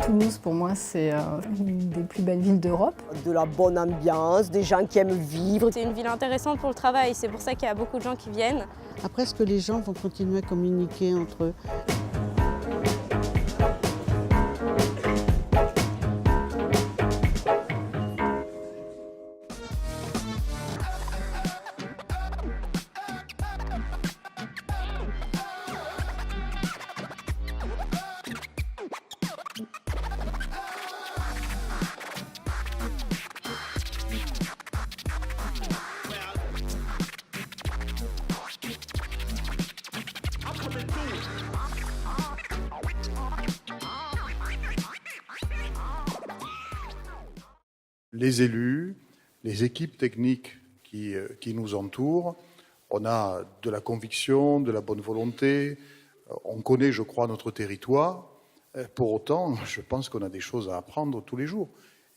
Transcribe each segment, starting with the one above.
Toulouse, pour moi, c'est une des plus belles villes d'Europe. De la bonne ambiance, des gens qui aiment vivre. C'est une ville intéressante pour le travail, c'est pour ça qu'il y a beaucoup de gens qui viennent. Après, est-ce que les gens vont continuer à communiquer entre eux? Les élus, les équipes techniques qui nous entourent, on a de la conviction, de la bonne volonté, on connaît, je crois, notre territoire. Pour autant, je pense qu'on a des choses à apprendre tous les jours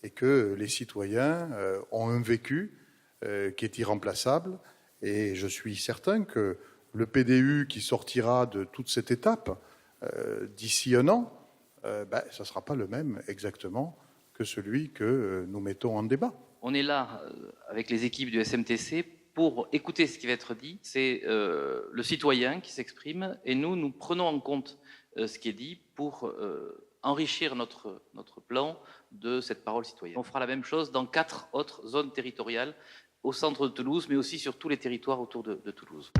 et que les citoyens ont un vécu qui est irremplaçable. Et je suis certain que le PDU qui sortira de toute cette étape d'ici un an, ça ne sera pas le même exactement que celui que nous mettons en débat. On est là avec les équipes du SMTC pour écouter ce qui va être dit. C'est le citoyen qui s'exprime et nous prenons en compte ce qui est dit pour enrichir notre plan de cette parole citoyenne. On fera la même chose dans 4 autres zones territoriales au centre de Toulouse, mais aussi sur tous les territoires autour de Toulouse.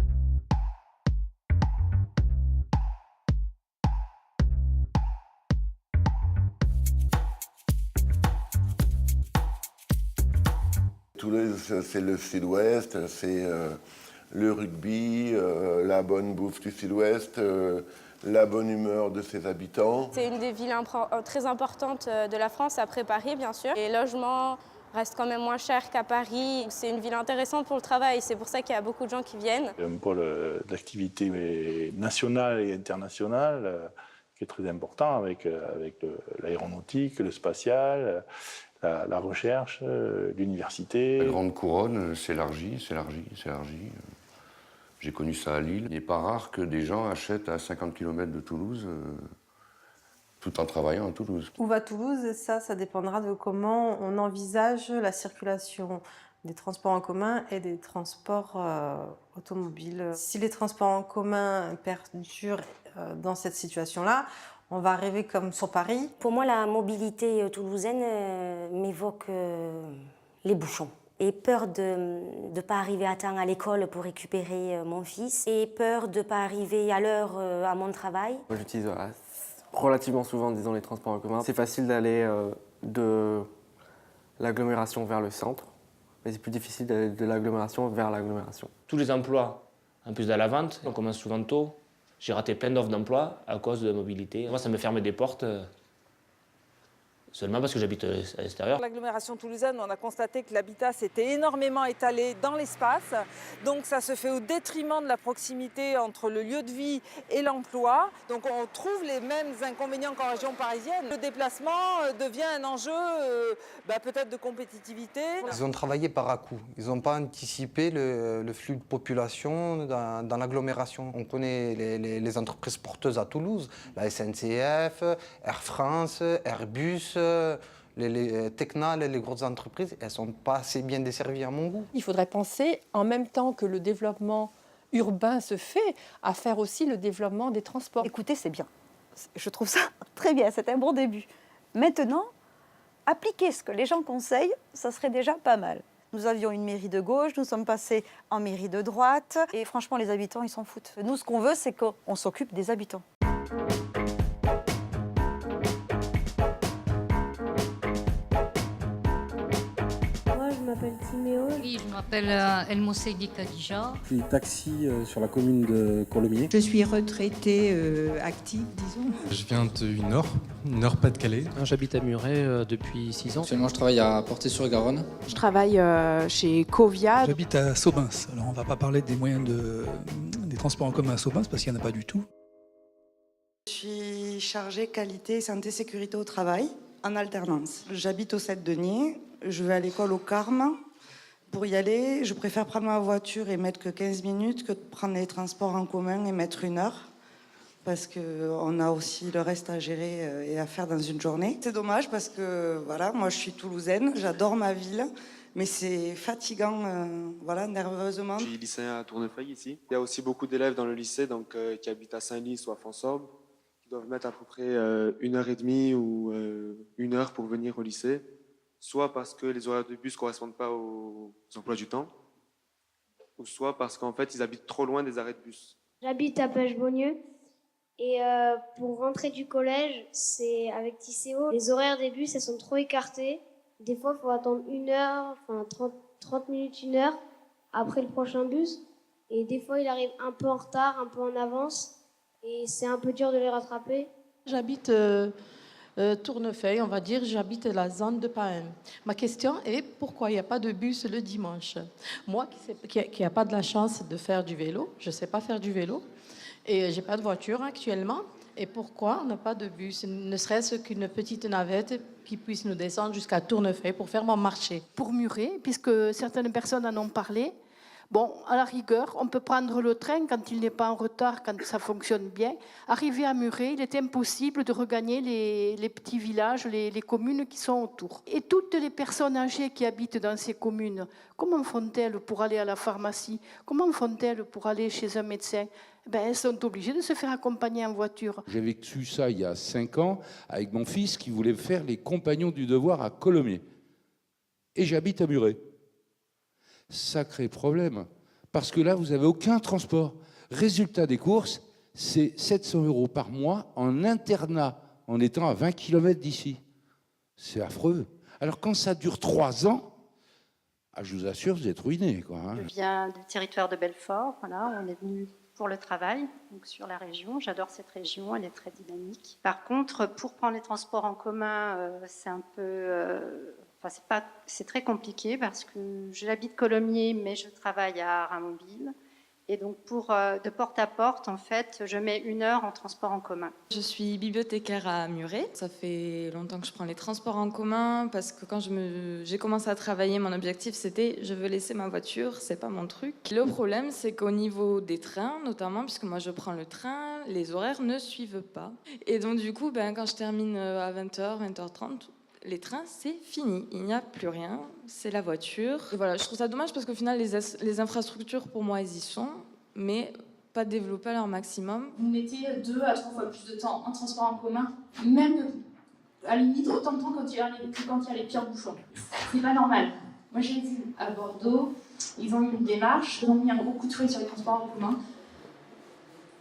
Toulouse, c'est le sud-ouest, c'est le rugby, la bonne bouffe du sud-ouest, la bonne humeur de ses habitants. C'est une des villes très importantes de la France, après Paris bien sûr. Les logements restent quand même moins chers qu'à Paris. C'est une ville intéressante pour le travail, c'est pour ça qu'il y a beaucoup de gens qui viennent. Un pôle d'activité nationale et internationale qui est très important avec l'aéronautique, le spatial, la recherche, l'université. La Grande Couronne s'élargit. J'ai connu ça à Lille. Il n'est pas rare que des gens achètent à 50 km de Toulouse tout en travaillant à Toulouse. Où va Toulouse? Ça dépendra de comment on envisage la circulation des transports en commun et des transports automobiles. Si les transports en commun perdurent dans cette situation-là, on va rêver comme sur Paris. Pour moi, la mobilité toulousaine m'évoque les bouchons. Et peur de ne pas arriver à temps à l'école pour récupérer mon fils. Et peur de ne pas arriver à l'heure à mon travail. Moi, j'utilise relativement souvent, disons, les transports en commun. C'est facile d'aller de l'agglomération vers le centre, mais c'est plus difficile d'aller de l'agglomération vers l'agglomération. Tous les emplois, en plus de la vente, on commence souvent tôt. J'ai raté plein d'offres d'emploi à cause de la mobilité. Moi, ça me ferme des portes seulement parce que j'habite à l'extérieur. L'agglomération toulousaine, on a constaté que l'habitat s'était énormément étalé dans l'espace. Donc ça se fait au détriment de la proximité entre le lieu de vie et l'emploi. Donc on trouve les mêmes inconvénients qu'en région parisienne. Le déplacement devient un enjeu peut-être de compétitivité. Ils ont travaillé par à-coups. Ils n'ont pas anticipé le flux de population dans l'agglomération. On connaît les entreprises porteuses à Toulouse, la SNCF, Air France, Airbus. Les Tecna, les grosses entreprises, elles ne sont pas assez bien desservies à mon goût. Il faudrait penser, en même temps que le développement urbain se fait, à faire aussi le développement des transports. Écoutez, c'est bien. Je trouve ça très bien, c'est un bon début. Maintenant, appliquer ce que les gens conseillent, ça serait déjà pas mal. Nous avions une mairie de gauche, nous sommes passés en mairie de droite, et franchement, les habitants, ils s'en foutent. Nous, ce qu'on veut, c'est qu'on s'occupe des habitants. Je m'appelle Timéo. Oui, je m'appelle El Mousseidi Khadija. Je suis taxi sur la commune de Colomiers. Je suis retraitée active, disons. Je viens du Nord Pas-de-Calais. J'habite à Muret depuis 6 ans. Actuellement, je travaille à Portée-sur-Garonne. Je travaille chez Covia. J'habite à Saubins. Alors on ne va pas parler des moyens des transports en commun à Saubins parce qu'il n'y en a pas du tout. Je suis chargée qualité, santé, sécurité au travail en alternance. J'habite au 7 Deniers. Je vais à l'école au Carme. Pour y aller, je préfère prendre ma voiture et mettre que 15 minutes que de prendre les transports en commun et mettre 1 heure. Parce qu'on a aussi le reste à gérer et à faire dans une journée. C'est dommage parce que voilà, moi je suis toulousaine, j'adore ma ville, mais c'est fatigant, voilà, nerveusement. Je suis lycéen à Tournefeuille ici. Il y a aussi beaucoup d'élèves dans le lycée donc, qui habitent à Saint-Lys ou à Fonsorbe, qui doivent mettre à peu près 1h30 ou 1 heure pour venir au lycée, soit parce que les horaires de bus ne correspondent pas aux emplois du temps, ou soit parce qu'en fait ils habitent trop loin des arrêts de bus. J'habite à Pêche-Beaunieu et pour rentrer du collège, c'est avec Tisséo. Les horaires des bus, elles sont trop écartées. Des fois, il faut attendre 1 heure, enfin 30 minutes, 1 heure après le prochain bus. Et des fois, il arrive un peu en retard, un peu en avance. Et c'est un peu dur de les rattraper. J'habite Tournefeuille, on va dire, j'habite la zone de Pahem. Ma question est pourquoi il n'y a pas de bus le dimanche? Moi qui n'ai pas de la chance de faire du vélo, je ne sais pas faire du vélo, et je n'ai pas de voiture actuellement. Et pourquoi on n'a pas de bus, ne serait-ce qu'une petite navette qui puisse nous descendre jusqu'à Tournefeuille pour faire mon marché? Pour Muret, puisque certaines personnes en ont parlé, bon, à la rigueur, on peut prendre le train quand il n'est pas en retard, quand ça fonctionne bien. Arrivé à Muret, il est impossible de regagner les petits villages, les communes qui sont autour. Et toutes les personnes âgées qui habitent dans ces communes, comment font-elles pour aller à la pharmacie? Comment font-elles pour aller chez un médecin? Elles sont obligées de se faire accompagner en voiture. J'ai vécu ça il y a 5 ans avec mon fils qui voulait faire les Compagnons du Devoir à Colomiers. Et j'habite à Muret. Sacré problème, parce que là, vous n'avez aucun transport. Résultat des courses, c'est 700 € par mois en internat, en étant à 20 km d'ici. C'est affreux. Alors quand ça dure 3 ans, je vous assure, vous êtes ruinés, quoi. Je viens du territoire de Belfort, voilà, on est venu pour le travail, donc sur la région. J'adore cette région, elle est très dynamique. Par contre, pour prendre les transports en commun, c'est un peu... c'est très compliqué parce que j'habite Colomiers, mais je travaille à Ramonville. Et donc, de porte à porte, en fait, je mets 1 heure en transport en commun. Je suis bibliothécaire à Muret. Ça fait longtemps que je prends les transports en commun parce que quand j'ai commencé à travailler, mon objectif, c'était je veux laisser ma voiture, c'est pas mon truc. Le problème, c'est qu'au niveau des trains, notamment, puisque moi je prends le train, les horaires ne suivent pas. Et donc, du coup, quand je termine à 20h, 20h30, les trains, c'est fini. Il n'y a plus rien. C'est la voiture. Et voilà, je trouve ça dommage parce qu'au final, les infrastructures, pour moi, elles y sont, mais pas développées à leur maximum. Vous mettez 2 à 3 fois plus de temps en transport en commun, même à la limite autant de temps quand il y a les pires bouchons. C'est pas normal. Moi, j'ai vu à Bordeaux, ils ont eu une démarche, ils ont mis un gros coup de fouet sur les transports en commun.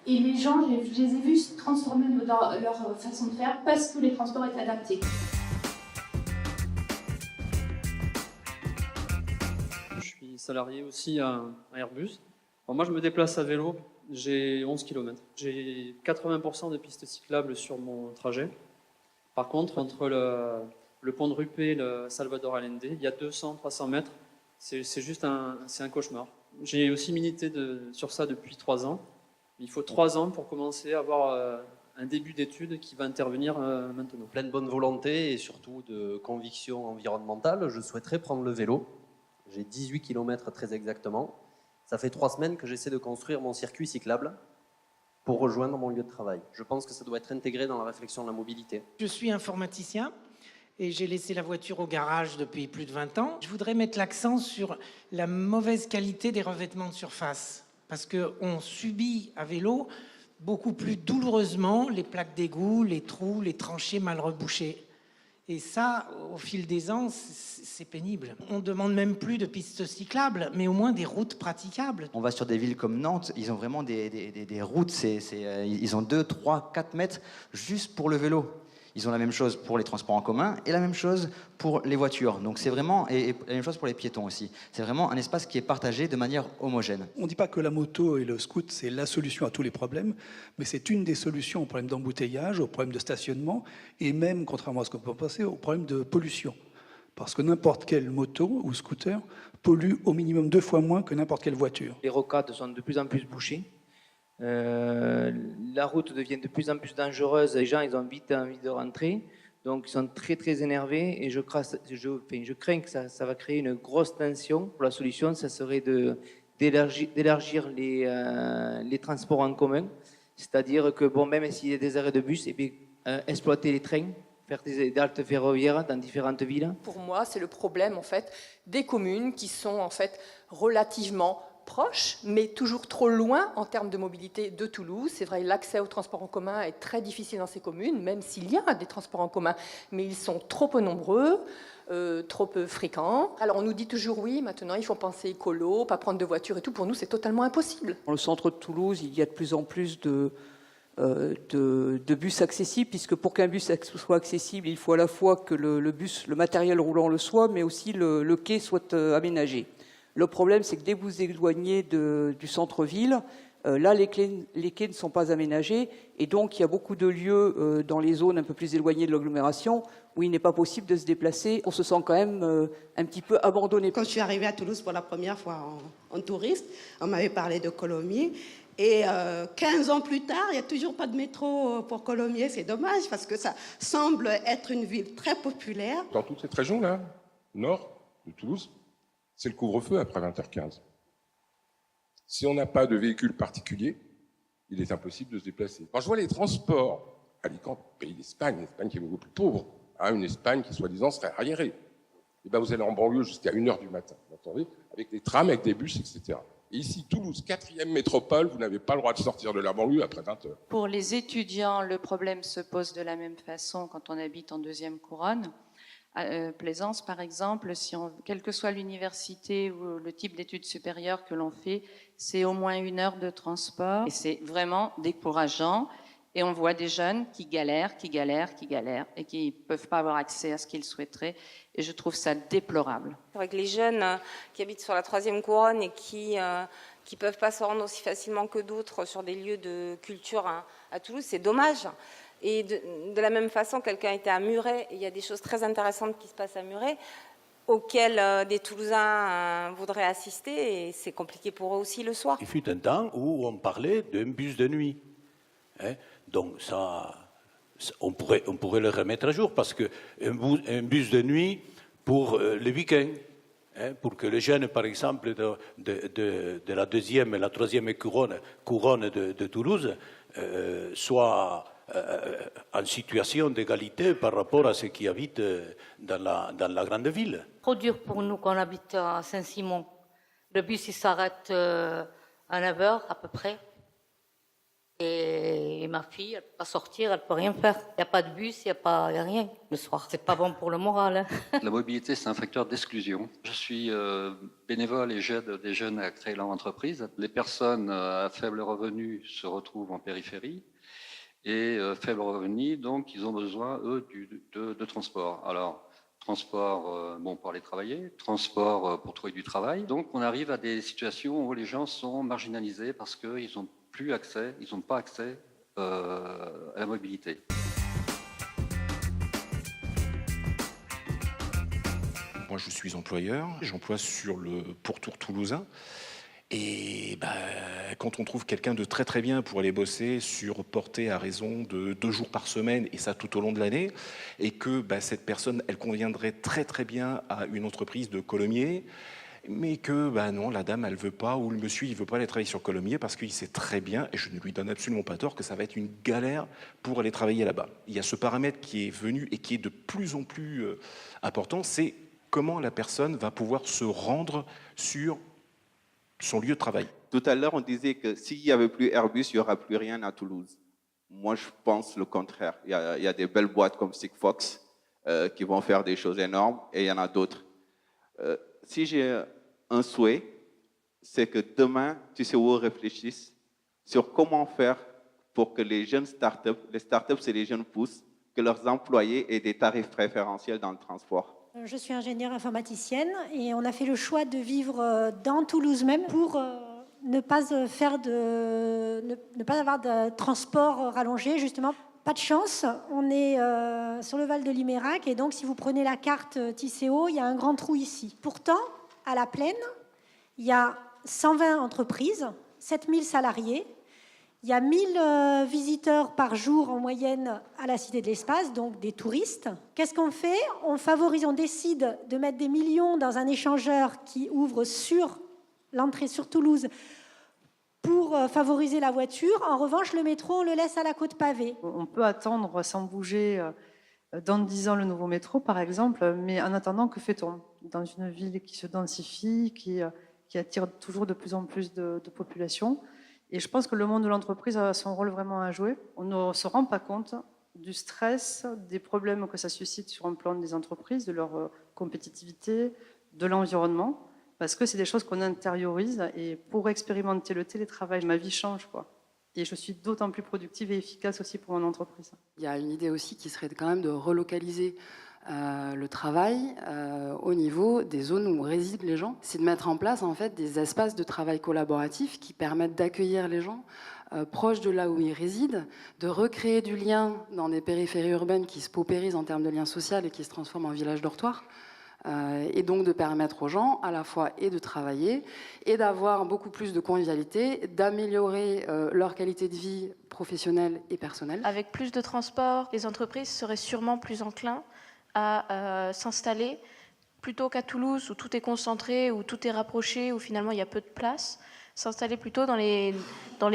Et les gens, je les ai vus se transformer dans leur façon de faire parce que les transports étaient adaptés. Salarié aussi à Airbus. Alors moi, je me déplace à vélo, j'ai 11 km. J'ai 80% de pistes cyclables sur mon trajet. Par contre, entre le pont de Rupé et le Salvador Allende, il y a 200-300 mètres. C'est juste un cauchemar. J'ai aussi milité sur ça depuis 3 ans. Il faut 3 ans pour commencer à avoir un début d'études qui va intervenir maintenant. Pleine bonne volonté et surtout de conviction environnementale, je souhaiterais prendre le vélo. J'ai 18 km très exactement. Ça fait 3 semaines que j'essaie de construire mon circuit cyclable pour rejoindre mon lieu de travail. Je pense que ça doit être intégré dans la réflexion de la mobilité. Je suis informaticien et j'ai laissé la voiture au garage depuis plus de 20 ans. Je voudrais mettre l'accent sur la mauvaise qualité des revêtements de surface parce qu'on subit à vélo beaucoup plus douloureusement les plaques d'égout, les trous, les tranchées mal rebouchées. Et ça, au fil des ans, c'est pénible. On ne demande même plus de pistes cyclables, mais au moins des routes praticables. On va sur des villes comme Nantes, ils ont vraiment des routes, ils ont 2, 3, 4 mètres juste pour le vélo. Ils ont la même chose pour les transports en commun et la même chose pour les voitures. Donc c'est vraiment, et la même chose pour les piétons aussi. C'est vraiment un espace qui est partagé de manière homogène. On ne dit pas que la moto et le scoot, c'est la solution à tous les problèmes, mais c'est une des solutions aux problèmes d'embouteillage, aux problèmes de stationnement, et même, contrairement à ce qu'on peut penser, aux problèmes de pollution. Parce que n'importe quelle moto ou scooter pollue au minimum 2 fois moins que n'importe quelle voiture. Les rocades sont de plus en plus bouchées. La route devient de plus en plus dangereuse, les gens ils ont vite envie de rentrer. Donc ils sont très très énervés et je crains que ça va créer une grosse tension. Pour la solution, ça serait d'élargir les transports en commun, c'est-à-dire que bon, même s'il y a des arrêts de bus, et puis, exploiter les trains, faire des haltes ferroviaires dans différentes villes. Pour moi, c'est le problème en fait des communes qui sont en fait relativement proches, mais toujours trop loin en termes de mobilité de Toulouse. C'est vrai, l'accès aux transports en commun est très difficile dans ces communes, même s'il y a des transports en commun, mais ils sont trop peu nombreux, trop peu fréquents. Alors on nous dit toujours oui, maintenant il faut penser écolo, pas prendre de voiture et tout. Pour nous, c'est totalement impossible. Dans le centre de Toulouse, il y a de plus en plus de bus accessibles, puisque pour qu'un bus soit accessible, il faut à la fois que le matériel roulant le soit, mais aussi le quai soit aménagé. Le problème, c'est que dès que vous vous éloignez du centre-ville, là, les quais ne sont pas aménagés, et donc il y a beaucoup de lieux dans les zones un peu plus éloignées de l'agglomération où il n'est pas possible de se déplacer. On se sent quand même un petit peu abandonné. Quand je suis arrivée à Toulouse pour la première fois en touriste, on m'avait parlé de Colomiers. Et 15 ans plus tard, il n'y a toujours pas de métro pour Colomiers. C'est dommage parce que ça semble être une ville très populaire. Dans toute cette région-là, nord de Toulouse, c'est le couvre-feu après 20h15. Si on n'a pas de véhicule particulier, il est impossible de se déplacer. Quand je vois les transports, Alicante, pays d'Espagne, une Espagne qui est beaucoup plus pauvre, une Espagne qui, soi-disant, serait arriérée. Et ben vous allez en banlieue jusqu'à 1h du matin, vous entendez, avec des trams, avec des bus, etc. Et ici, Toulouse, 4e métropole, vous n'avez pas le droit de sortir de la banlieue après 20h. Pour les étudiants, le problème se pose de la même façon quand on habite en deuxième couronne. À Plaisance, par exemple, quelle que soit l'université ou le type d'études supérieures que l'on fait, c'est au moins 1 heure de transport. Et c'est vraiment décourageant. Et on voit des jeunes qui galèrent et qui ne peuvent pas avoir accès à ce qu'ils souhaiteraient. Et je trouve ça déplorable. C'est vrai que les jeunes qui habitent sur la 3e couronne et qui ne peuvent pas se rendre aussi facilement que d'autres sur des lieux de culture à Toulouse, c'est dommage. Et de la même façon, quelqu'un était à Muret, et il y a des choses très intéressantes qui se passent à Muret, auxquelles des Toulousains voudraient assister, et c'est compliqué pour eux aussi le soir. Il fut un temps où on parlait d'un bus de nuit. Donc ça, on pourrait le remettre à jour, parce qu'un bus de nuit pour le week-end, pour que les jeunes, par exemple, de la 2e et la 3e couronne de Toulouse soient en situation d'égalité par rapport à ceux qui habitent dans la grande ville. Trop dur pour nous quand on habite à Saint-Simon. Le bus il s'arrête à 9h à peu près. Et ma fille, elle ne peut pas sortir, elle ne peut rien faire. Il n'y a pas de bus, il n'y a rien le soir. C'est pas bon pour le moral. Hein. La mobilité, c'est un facteur d'exclusion. Je suis bénévole et j'aide des jeunes à créer leur entreprise. Les personnes à faible revenu se retrouvent en périphérie. Et faible revenu, donc ils ont besoin, eux, de transport. Alors, transport pour aller travailler, transport pour trouver du travail. Donc on arrive à des situations où les gens sont marginalisés parce qu'ils n'ont pas accès à la mobilité. Moi, je suis employeur, j'emploie sur le pourtour toulousain. Et quand on trouve quelqu'un de très très bien pour aller bosser sur portée à raison de 2 jours par semaine, et ça tout au long de l'année, et que cette personne, elle conviendrait très très bien à une entreprise de Colomiers, mais que non, la dame, elle veut pas, ou le monsieur, il veut pas aller travailler sur Colomiers parce qu'il sait très bien, et je ne lui donne absolument pas tort, que ça va être une galère pour aller travailler là-bas. Il y a ce paramètre qui est venu et qui est de plus en plus important, c'est comment la personne va pouvoir se rendre sur son lieu de travail. Tout à l'heure, on disait que s'il n'y avait plus Airbus, il n'y aura plus rien à Toulouse. Moi, je pense le contraire. Il y a des belles boîtes comme Sigfox qui vont faire des choses énormes, et il y en a d'autres. Si j'ai un souhait, c'est que demain, TCO réfléchisse sur comment faire pour que les jeunes startups, les startups, c'est les jeunes pousses, que leurs employés aient des tarifs préférentiels dans le transport. Je suis ingénieure informaticienne et on a fait le choix de vivre dans Toulouse même pour ne pas avoir de transport rallongé, justement. Pas de chance, on est sur le Val de Limérac et donc si vous prenez la carte Tisséo, il y a un grand trou ici. Pourtant, à la Plaine, il y a 120 entreprises, 7000 salariés Il y a 1000 visiteurs par jour en moyenne à la Cité de l'Espace, donc des touristes. Qu'est-ce qu'on fait? On favorise, on décide de mettre des millions dans un échangeur qui ouvre sur l'entrée sur Toulouse pour favoriser la voiture. En revanche, le métro, on le laisse à la côte pavée. On peut attendre sans bouger dans 10 ans le nouveau métro, par exemple, mais en attendant, que fait-on dans une ville qui se densifie, qui attire toujours de plus en plus de population? Et je pense que le monde de l'entreprise a son rôle vraiment à jouer. On ne se rend pas compte du stress, des problèmes que ça suscite sur un plan des entreprises, de leur compétitivité, de l'environnement, parce que c'est des choses qu'on intériorise. Et pour expérimenter le télétravail, ma vie change, quoi. Et je suis d'autant plus productive et efficace aussi pour mon entreprise. Il y a une idée aussi qui serait quand même de relocaliser le travail au niveau des zones où résident les gens. C'est de mettre en place en fait des espaces de travail collaboratifs qui permettent d'accueillir les gens proches de là où ils résident, de recréer du lien dans des périphéries urbaines qui se paupérisent en termes de lien social et qui se transforment en village dortoir. Et donc de permettre aux gens à la fois et de travailler et d'avoir beaucoup plus de convivialité, d'améliorer leur qualité de vie professionnelle et personnelle. Avec plus de transport, les entreprises seraient sûrement plus enclins à s'installer plutôt qu'à Toulouse où tout est concentré, où tout est rapproché, où finalement il y a peu de place. S'installer plutôt dans les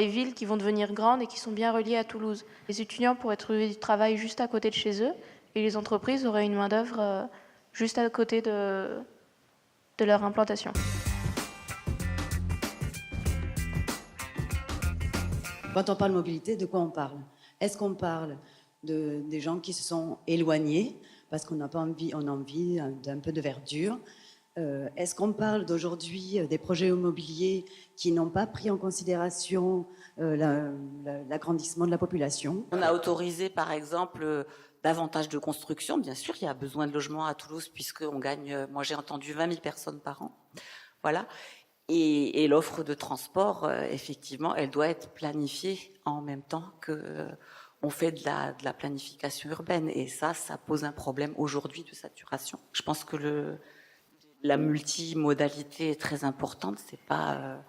villes qui vont devenir grandes et qui sont bien reliées à Toulouse. Les étudiants pourraient trouver du travail juste à côté de chez eux et les entreprises auraient une main-d'œuvre juste à côté de leur implantation. Quand on parle mobilité, de quoi on parle? Est-ce qu'on parle des gens qui se sont éloignés parce qu'on n'a pas envie, on a envie d'un peu de verdure? Est-ce qu'on parle d'aujourd'hui des projets immobiliers qui n'ont pas pris en considération l'agrandissement de la population? On a autorisé, par exemple, davantage de construction. Bien sûr, il y a besoin de logements à Toulouse puisqu'on gagne, moi j'ai entendu 20 000 personnes par an. Voilà. Et l'offre de transport, effectivement, elle doit être planifiée en même temps que on fait de la planification urbaine. Et ça pose un problème aujourd'hui de saturation. Je pense que la multimodalité est très importante. C'est pas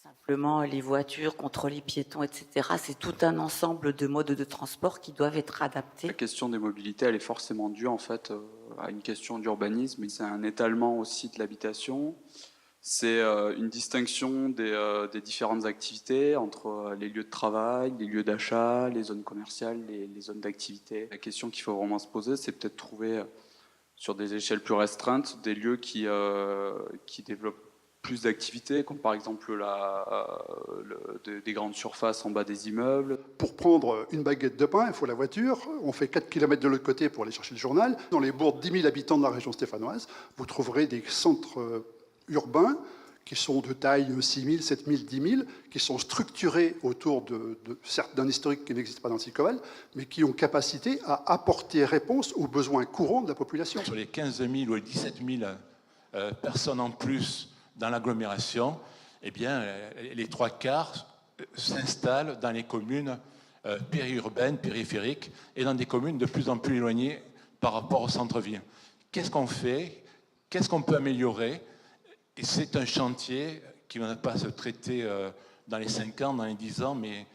simplement les voitures contre les piétons, etc. C'est tout un ensemble de modes de transport qui doivent être adaptés. La question des mobilités, elle est forcément due en fait à une question d'urbanisme. C'est un étalement aussi de l'habitation. C'est une distinction des différentes activités entre les lieux de travail, les lieux d'achat, les zones commerciales, les zones d'activité. La question qu'il faut vraiment se poser, c'est peut-être trouver sur des échelles plus restreintes des lieux qui développent plus d'activités, comme par exemple des grandes surfaces en bas des immeubles. Pour prendre une baguette de pain, il faut la voiture. On fait 4 km de l'autre côté pour aller chercher le journal. Dans les bourgs de 10 000 habitants de la région stéphanoise, vous trouverez des centres urbains qui sont de taille 6 000, 7 000, 10 000, qui sont structurés autour certes d'un historique qui n'existe pas dans le Sicoval, mais qui ont capacité à apporter réponse aux besoins courants de la population. Sur les 15 000 ou les 17 000 personnes en plus dans l'agglomération, eh bien, les 3/4 s'installent dans les communes périurbaines, périphériques, et dans des communes de plus en plus éloignées par rapport au centre-ville. Qu'est-ce qu'on fait? Qu'est-ce qu'on peut améliorer? Et c'est un chantier qui ne va pas se traiter dans les 5 ans, dans les 10 ans, mais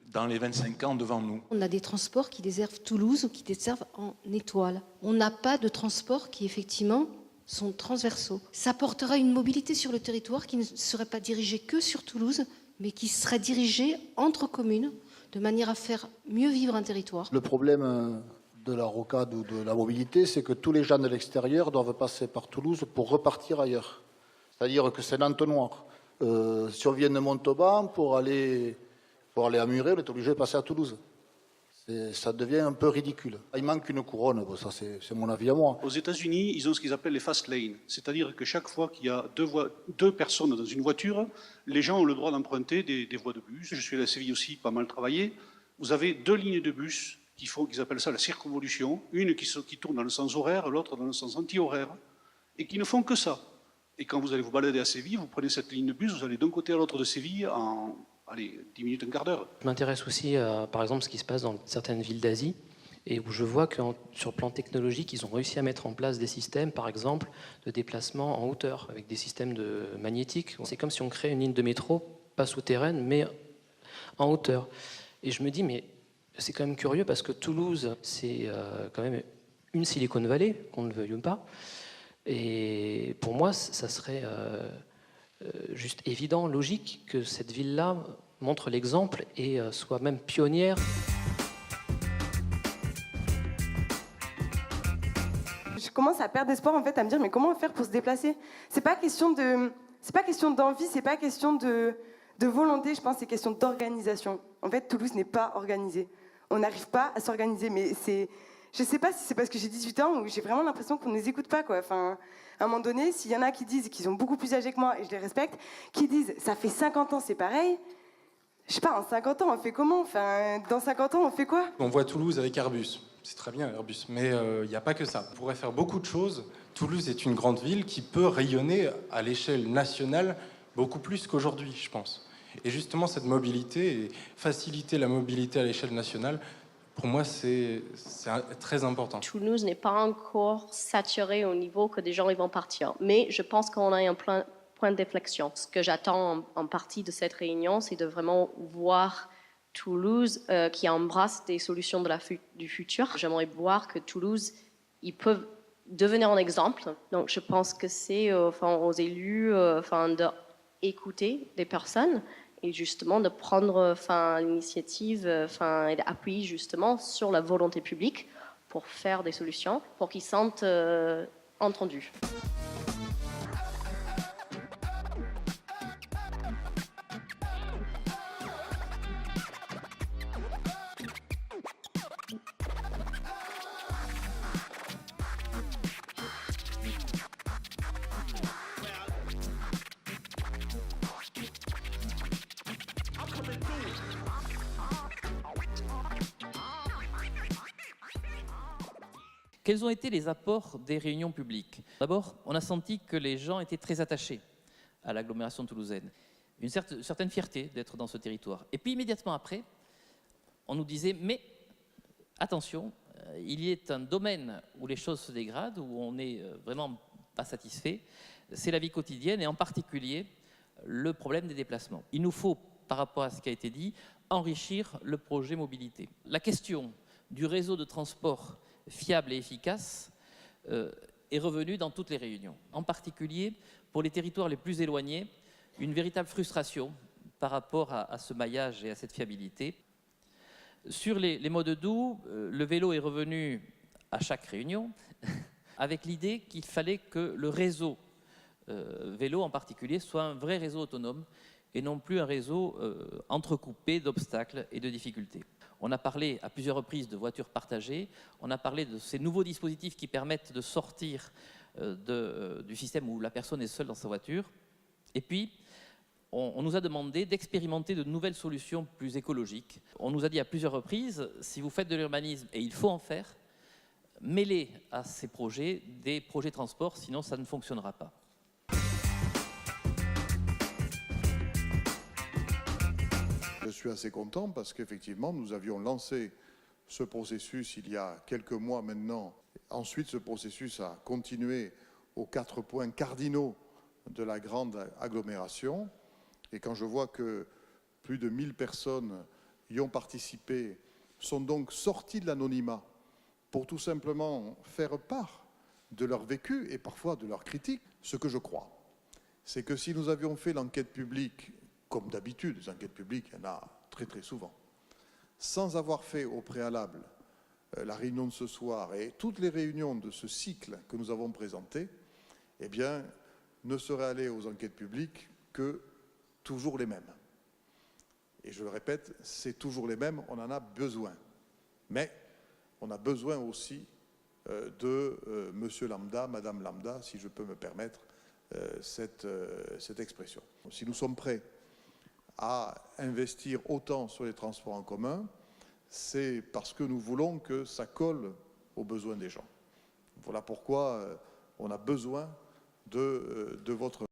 dans les 25 ans devant nous. On a des transports qui desservent Toulouse ou qui desservent en étoile. On n'a pas de transports qui, effectivement, sont transversaux. Ça apportera une mobilité sur le territoire qui ne serait pas dirigée que sur Toulouse, mais qui serait dirigée entre communes, de manière à faire mieux vivre un territoire. Le problème de la rocade ou de la mobilité, c'est que tous les gens de l'extérieur doivent passer par Toulouse pour repartir ailleurs. C'est-à-dire que c'est l'entonnoir. Si on vient de Montauban, pour aller à Muret, on est obligé de passer à Toulouse. Ça devient un peu ridicule. Il manque une couronne, bon, ça c'est mon avis à moi. Aux États-Unis, ils ont ce qu'ils appellent les fast lanes, c'est-à-dire que chaque fois qu'il y a deux personnes dans une voiture, les gens ont le droit d'emprunter des voies de bus. Je suis à Séville aussi, pas mal travaillé. Vous avez 2 lignes de bus qu'ils appellent ça la circonvolution, une qui tourne dans le sens horaire, l'autre dans le sens anti-horaire, et qui ne font que ça. Et quand vous allez vous balader à Séville, vous prenez cette ligne de bus, vous allez d'un côté à l'autre de Séville en 10 minutes, un quart d'heure. Je m'intéresse aussi à, par exemple, ce qui se passe dans certaines villes d'Asie, et où je vois que sur le plan technologique, ils ont réussi à mettre en place des systèmes, par exemple, de déplacement en hauteur, avec des systèmes magnétiques. C'est comme si on crée une ligne de métro, pas souterraine, mais en hauteur. Et je me dis, mais c'est quand même curieux parce que Toulouse, c'est quand même une Silicon Valley, qu'on ne veuille ou pas. Et pour moi, ça serait juste évident, logique, que cette ville-là montre l'exemple et soit même pionnière. Je commence à perdre espoir en fait, à me dire mais comment faire pour se déplacer. C'est pas question d'envie, c'est pas question de volonté, je pense c'est question d'organisation. En fait, Toulouse n'est pas organisée. On n'arrive pas à s'organiser, mais je sais pas si c'est parce que j'ai 18 ans ou j'ai vraiment l'impression qu'on ne nous écoute pas, quoi. Enfin, à un moment donné, s'il y en a qui disent qu'ils sont beaucoup plus âgés que moi, et je les respecte, qui disent ça fait 50 ans, c'est pareil. Je sais pas, en 50 ans, on fait comment? Enfin, dans 50 ans, on fait quoi? On voit Toulouse avec Airbus. C'est très bien Airbus, mais il n'y a pas que ça. On pourrait faire beaucoup de choses. Toulouse est une grande ville qui peut rayonner à l'échelle nationale beaucoup plus qu'aujourd'hui, je pense. Et justement, cette mobilité, et faciliter la mobilité à l'échelle nationale, pour moi, c'est très important. Toulouse n'est pas encore saturé au niveau que des gens ils vont partir. Mais je pense qu'on a un point de déflexion. Ce que j'attends en partie de cette réunion, c'est de vraiment voir Toulouse qui embrasse des solutions du futur. J'aimerais voir que Toulouse, ils peuvent devenir un exemple. Donc je pense que c'est aux élus d'écouter des personnes et justement de prendre l'initiative et d'appuyer justement sur la volonté publique pour faire des solutions, pour qu'ils se sentent entendus. Quels ont été les apports des réunions publiques? D'abord, on a senti que les gens étaient très attachés à l'agglomération toulousaine. Une certaine fierté d'être dans ce territoire. Et puis immédiatement après, on nous disait, mais attention, il y a un domaine où les choses se dégradent, où on n'est vraiment pas satisfait, c'est la vie quotidienne et en particulier le problème des déplacements. Il nous faut, par rapport à ce qui a été dit, enrichir le projet mobilité. La question du réseau de transport fiable et efficace est revenue dans toutes les réunions. En particulier, pour les territoires les plus éloignés, une véritable frustration par rapport à ce maillage et à cette fiabilité. Sur les modes doux, le vélo est revenu à chaque réunion avec l'idée qu'il fallait que le réseau vélo en particulier soit un vrai réseau autonome et non plus un réseau entrecoupé d'obstacles et de difficultés. On a parlé à plusieurs reprises de voitures partagées, on a parlé de ces nouveaux dispositifs qui permettent de sortir du système où la personne est seule dans sa voiture. Et puis, on nous a demandé d'expérimenter de nouvelles solutions plus écologiques. On nous a dit à plusieurs reprises, si vous faites de l'urbanisme, et il faut en faire, mêlez à ces projets des projets de transport, sinon ça ne fonctionnera pas. Je suis assez content parce qu'effectivement, nous avions lancé ce processus il y a quelques mois maintenant. Ensuite, ce processus a continué aux 4 points cardinaux de la grande agglomération. Et quand je vois que plus de 1000 personnes y ont participé, sont donc sorties de l'anonymat pour tout simplement faire part de leur vécu et parfois de leurs critiques, ce que je crois, c'est que si nous avions fait l'enquête publique, comme d'habitude, les enquêtes publiques, il y en a très très souvent, sans avoir fait au préalable la réunion de ce soir et toutes les réunions de ce cycle que nous avons présenté, eh bien, ne seraient allés aux enquêtes publiques que toujours les mêmes. Et je le répète, c'est toujours les mêmes, on en a besoin. Mais on a besoin aussi de monsieur lambda, madame lambda, si je peux me permettre cette expression. Si nous sommes prêts à investir autant sur les transports en commun, c'est parce que nous voulons que ça colle aux besoins des gens. Voilà pourquoi on a besoin de votre